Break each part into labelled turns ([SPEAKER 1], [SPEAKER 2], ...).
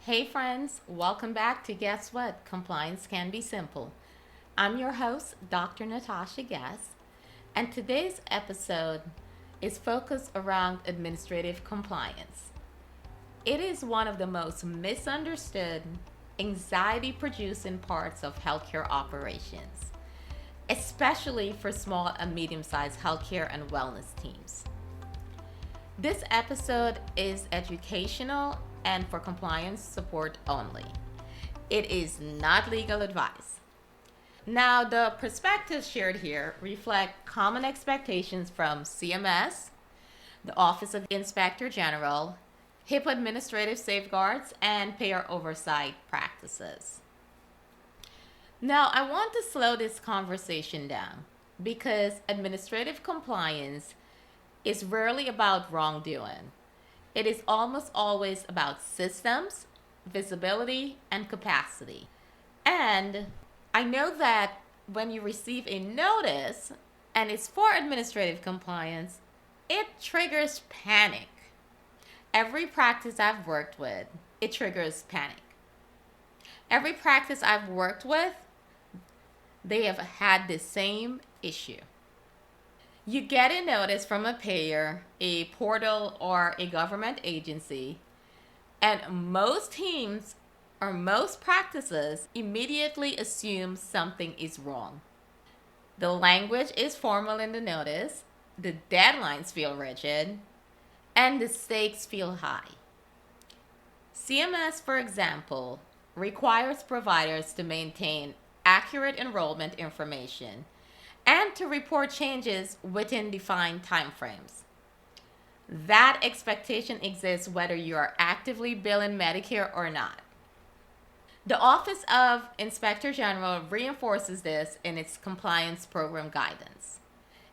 [SPEAKER 1] Hey friends, welcome back to Guess What? Compliance Can Be Simple. I'm your host, Dr. Natasha Guess, and today's episode is focused around administrative compliance. It is one of the most misunderstood, anxiety producing parts of healthcare operations, especially for small and medium sized healthcare and wellness teams. This episode is educational and for compliance support only. It is not legal advice. Now, the perspectives shared here reflect common expectations from CMS, the Office of Inspector General, HIPAA administrative safeguards, and payer oversight practices. Now, I want to slow this conversation down because administrative compliance is rarely about wrongdoing. It is almost always about systems, visibility, and capacity. And I know that when you receive a notice and it's for administrative compliance, it triggers panic. Every practice I've worked with, it triggers panic. Every practice I've worked with, they have had the same issue. You get a notice from a payer, a portal, or a government agency, and most teams or most practices immediately assume something is wrong. The language is formal in the notice, the deadlines feel rigid, and the stakes feel high. CMS, for example, requires providers to maintain accurate enrollment information and to report changes within defined timeframes. That expectation exists whether you are actively billing Medicare or not. The Office of Inspector General reinforces this in its compliance program guidance.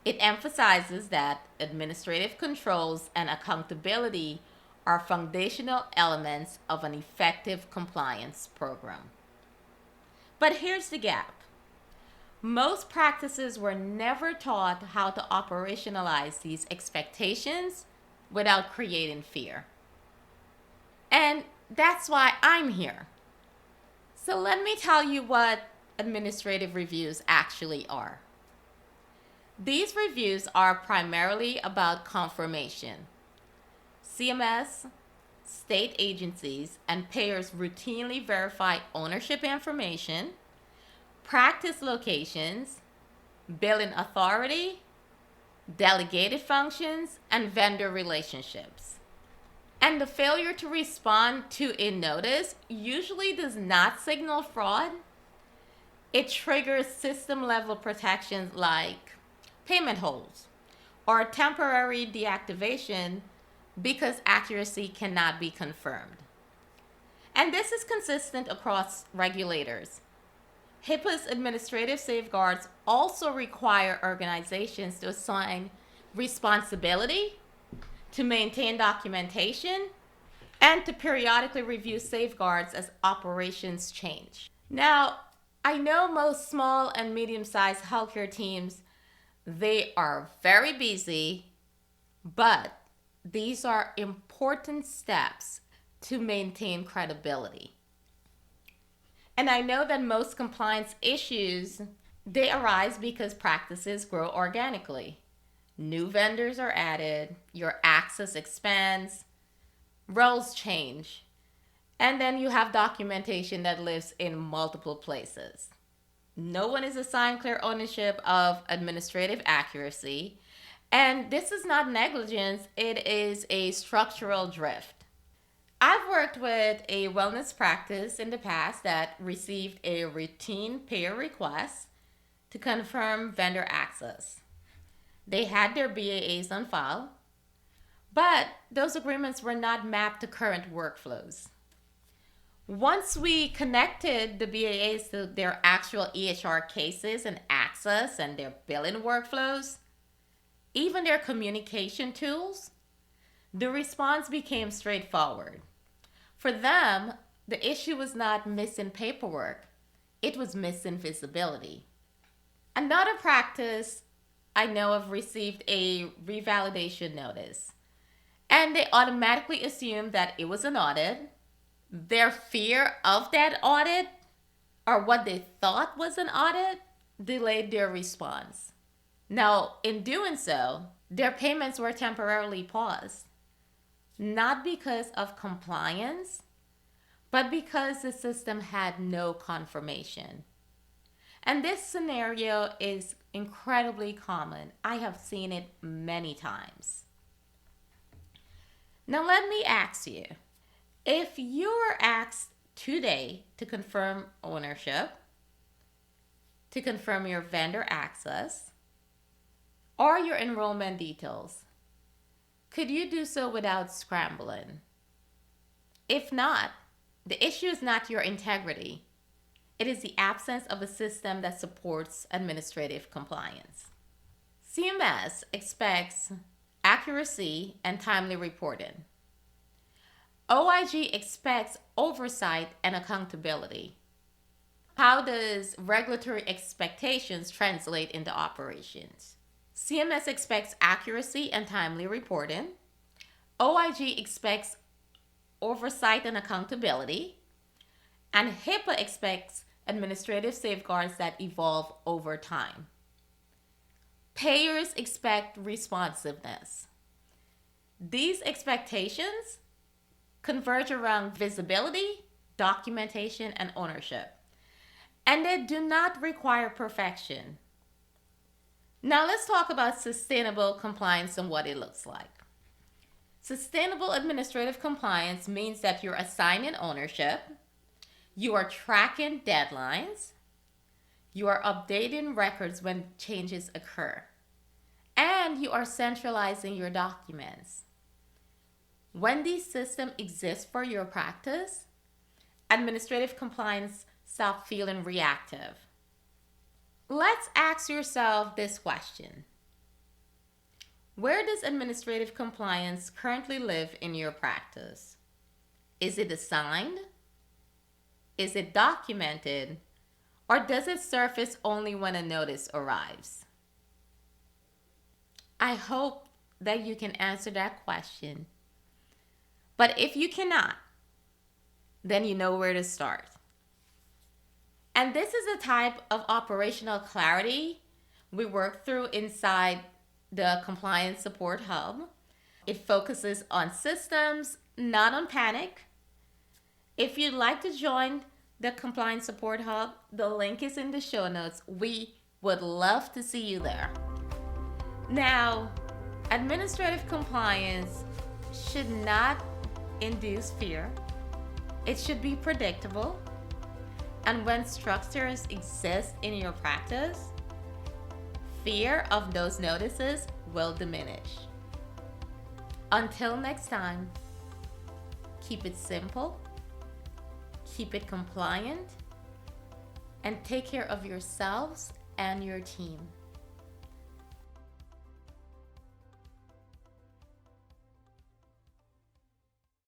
[SPEAKER 1] It emphasizes that administrative controls and accountability are foundational elements of an effective compliance program. But here's the gap. Most practices were never taught how to operationalize these expectations without creating fear. And that's why I'm here. So let me tell you what administrative reviews actually are. These reviews are primarily about confirmation. CMS, state agencies, and payers routinely verify ownership information, practice locations, billing authority, delegated functions, and vendor relationships. And the failure to respond to a notice usually does not signal fraud. It triggers system-level protections like payment holds or temporary deactivation because accuracy cannot be confirmed. And this is consistent across regulators. HIPAA's administrative safeguards also require organizations to assign responsibility, to maintain documentation, and to periodically review safeguards as operations change. Now, I know most small and medium-sized healthcare teams, they are very busy, but these are important steps to maintain credibility. And I know that most compliance issues, they arise because practices grow organically. New vendors are added, your access expands, roles change, and then you have documentation that lives in multiple places. No one is assigned clear ownership of administrative accuracy, and this is not negligence, it is a structural drift. I've worked with a wellness practice in the past that received a routine payer request to confirm vendor access. They had their BAAs on file, but those agreements were not mapped to current workflows. Once we connected the BAAs to their actual EHR cases and access and their billing workflows, even their communication tools, the response became straightforward. For them, the issue was not missing paperwork, it was missing visibility. Another practice I know of received a revalidation notice, and they automatically assumed that it was an audit, Their fear of that audit, or what they thought was an audit, delayed their response. Now, in doing so, their payments were temporarily paused, not because of compliance, but because the system had no confirmation. And this scenario is incredibly common. I have seen it many times. Now, let me ask you, if you were asked today to confirm ownership, to confirm your vendor access, or your enrollment details, could you do so without scrambling? If not, the issue is not your integrity. It is the absence of a system that supports administrative compliance. CMS expects accuracy and timely reporting. OIG expects oversight and accountability. How does regulatory expectations translate into operations? CMS expects accuracy and timely reporting. OIG expects oversight and accountability. And HIPAA expects administrative safeguards that evolve over time. Payers expect responsiveness. These expectations converge around visibility, documentation, and ownership. And they do not require perfection. Now let's talk about sustainable compliance and what it looks like. Sustainable administrative compliance means that you're assigning ownership, you are tracking deadlines, you are updating records when changes occur, and you are centralizing your documents. When these systems exist for your practice, administrative compliance stops feeling reactive. Let's ask yourself this question. Where does administrative compliance currently live in your practice? Is it assigned? Is it documented? Or does it surface only when a notice arrives? I hope that you can answer that question. But if you cannot, then you know where to start. And this is the type of operational clarity we work through inside the Compliance Support Hub. It focuses on systems, not on panic. If you'd like to join the Compliance Support Hub, the link is in the show notes. We would love to see you there. Now, administrative compliance should not induce fear. It should be predictable. And when structures exist in your practice, fear of those notices will diminish. Until next time, keep it simple, keep it compliant, and take care of yourselves and your team.